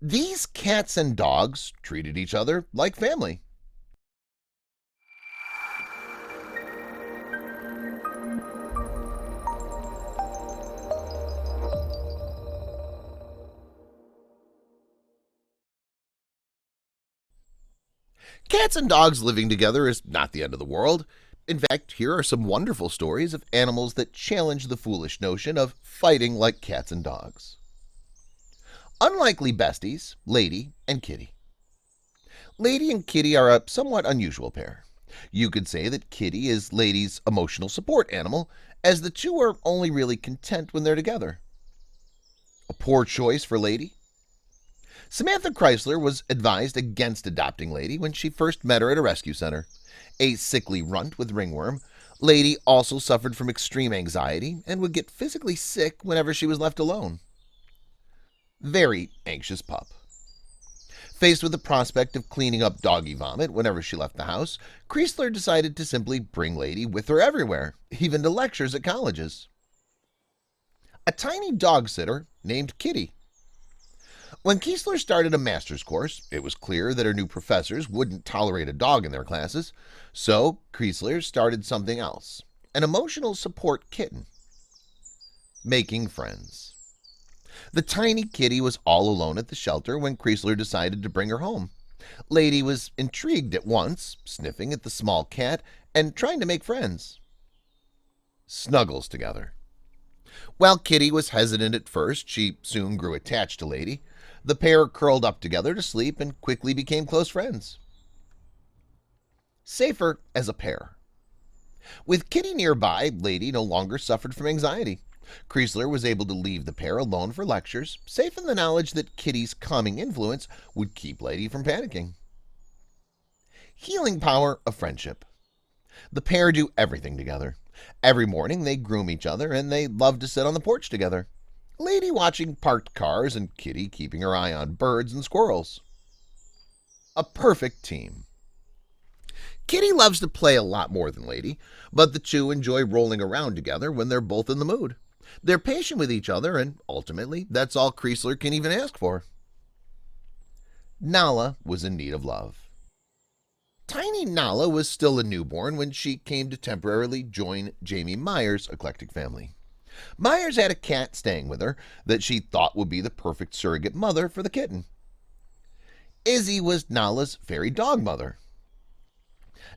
These cats and dogs treated each other like family. Cats and dogs living together is not the end of the world. In fact, here are some wonderful stories of animals that challenge the foolish notion of fighting like cats and dogs. Unlikely besties, Lady and Kitty. Lady and Kitty are a somewhat unusual pair. You could say that Kitty is Lady's emotional support animal, as the two are only really content when they're together. A poor choice for Lady? Samantha Chrysler was advised against adopting Lady when she first met her at a rescue center. A sickly runt with ringworm, Lady also suffered from extreme anxiety and would get physically sick whenever she was left alone. Very anxious pup. Faced with the prospect of cleaning up doggy vomit whenever she left the house, Chrysler decided to simply bring Lady with her everywhere, even to lectures at colleges. A tiny dog sitter named Kitty. When Kiesler started a master's course, it was clear that her new professors wouldn't tolerate a dog in their classes, so Kiesler started something else, an emotional support kitten. Making friends. The tiny kitty was all alone at the shelter when Chrysler decided to bring her home. Lady was intrigued at once, sniffing at the small cat and trying to make friends. Snuggles together. While Kitty was hesitant at first, she soon grew attached to Lady. The pair curled up together to sleep and quickly became close friends. Safer as a pair. With Kitty nearby, Lady no longer suffered from anxiety. Chrysler was able to leave the pair alone for lectures, safe in the knowledge that Kitty's calming influence would keep Lady from panicking. Healing power of friendship. The pair do everything together. Every morning they groom each other and they love to sit on the porch together. Lady watching parked cars and Kitty keeping her eye on birds and squirrels. A perfect team. Kitty loves to play a lot more than Lady, but the two enjoy rolling around together when they're both in the mood. They're patient with each other, and ultimately, that's all Chrysler can even ask for. Nala was in need of love. Tiny Nala was still a newborn when she came to temporarily join Jamie Myers' eclectic family. Myers had a cat staying with her that she thought would be the perfect surrogate mother for the kitten. Izzy was Nala's fairy dog mother.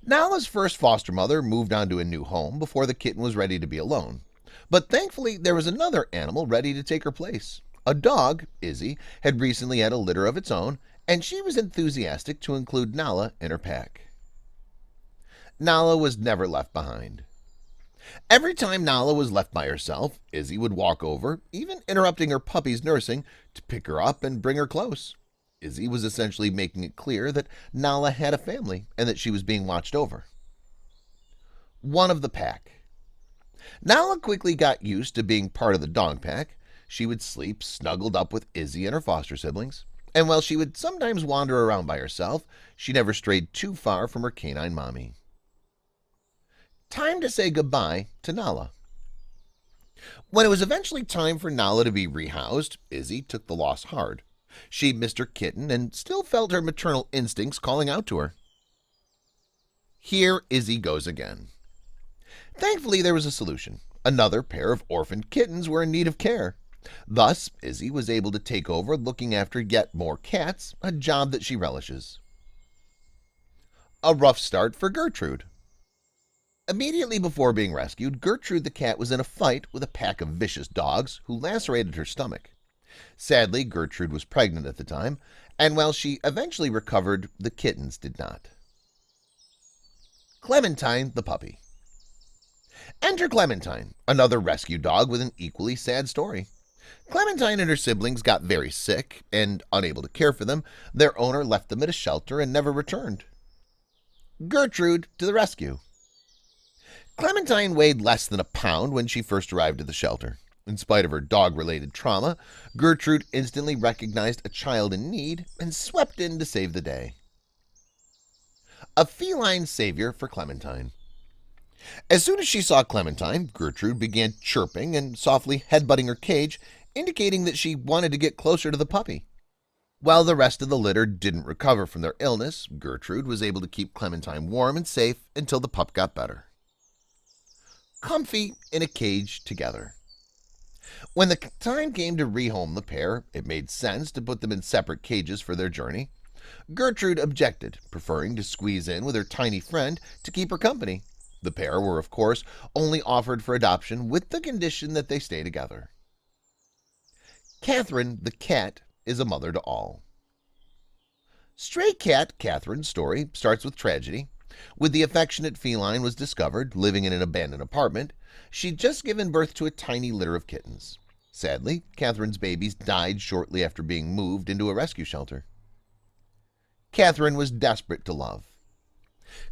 Nala's first foster mother moved on to a new home before the kitten was ready to be alone. But thankfully, there was another animal ready to take her place. A dog, Izzy, had recently had a litter of its own, and she was enthusiastic to include Nala in her pack. Nala was never left behind. Every time Nala was left by herself, Izzy would walk over, even interrupting her puppy's nursing, to pick her up and bring her close. Izzy was essentially making it clear that Nala had a family and that she was being watched over. One of the pack. Nala quickly got used to being part of the dog pack. She would sleep snuggled up with Izzy and her foster siblings, and while she would sometimes wander around by herself, she never strayed too far from her canine mommy. Time to say goodbye to Nala. When it was eventually time for Nala to be rehoused, Izzy took the loss hard. She missed her kitten and still felt her maternal instincts calling out to her. Here Izzy goes again. Thankfully, there was a solution. Another pair of orphaned kittens were in need of care. Thus, Izzy was able to take over looking after yet more cats, a job that she relishes. A rough start for Gertrude. Immediately before being rescued, Gertrude the cat was in a fight with a pack of vicious dogs who lacerated her stomach. Sadly, Gertrude was pregnant at the time, and while she eventually recovered, the kittens did not. Clementine the puppy. Enter Clementine, another rescue dog with an equally sad story. Clementine and her siblings got very sick, and unable to care for them, their owner left them at a shelter and never returned. Gertrude to the rescue. Clementine weighed less than a pound when she first arrived at the shelter. In spite of her dog-related trauma, Gertrude instantly recognized a child in need and swept in to save the day. A feline savior for Clementine. As soon as she saw Clementine, Gertrude began chirping and softly headbutting her cage, indicating that she wanted to get closer to the puppy. While the rest of the litter didn't recover from their illness, Gertrude was able to keep Clementine warm and safe until the pup got better. Comfy in a cage together. When the time came to rehome the pair, it made sense to put them in separate cages for their journey. Gertrude objected, preferring to squeeze in with her tiny friend to keep her company. The pair were, of course, only offered for adoption with the condition that they stay together. Catherine the cat is a mother to all. Stray cat Catherine's story starts with tragedy. When the affectionate feline was discovered living in an abandoned apartment, she'd just given birth to a tiny litter of kittens. Sadly, Catherine's babies died shortly after being moved into a rescue shelter. Catherine was desperate to love.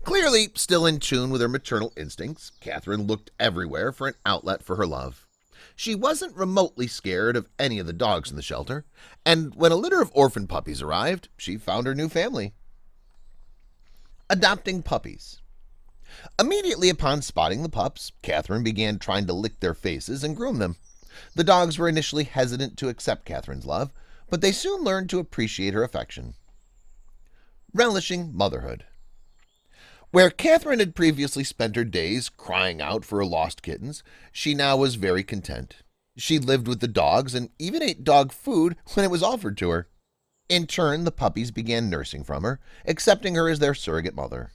Clearly still in tune with her maternal instincts, Catherine looked everywhere for an outlet for her love. She wasn't remotely scared of any of the dogs in the shelter, and when a litter of orphan puppies arrived, she found her new family. Adopting puppies. Immediately upon spotting the pups, Catherine began trying to lick their faces and groom them. The dogs were initially hesitant to accept Catherine's love, but they soon learned to appreciate her affection. Relishing motherhood. Where Catherine had previously spent her days crying out for her lost kittens, she now was very content. She lived with the dogs and even ate dog food when it was offered to her. In turn, the puppies began nursing from her, accepting her as their surrogate mother.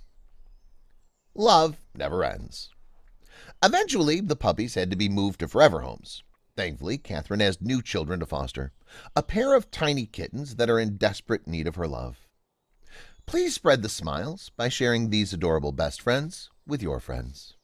Love never ends. Eventually, the puppies had to be moved to forever homes. Thankfully, Catherine has new children to foster, a pair of tiny kittens that are in desperate need of her love. Please spread the smiles by sharing these adorable best friends with your friends.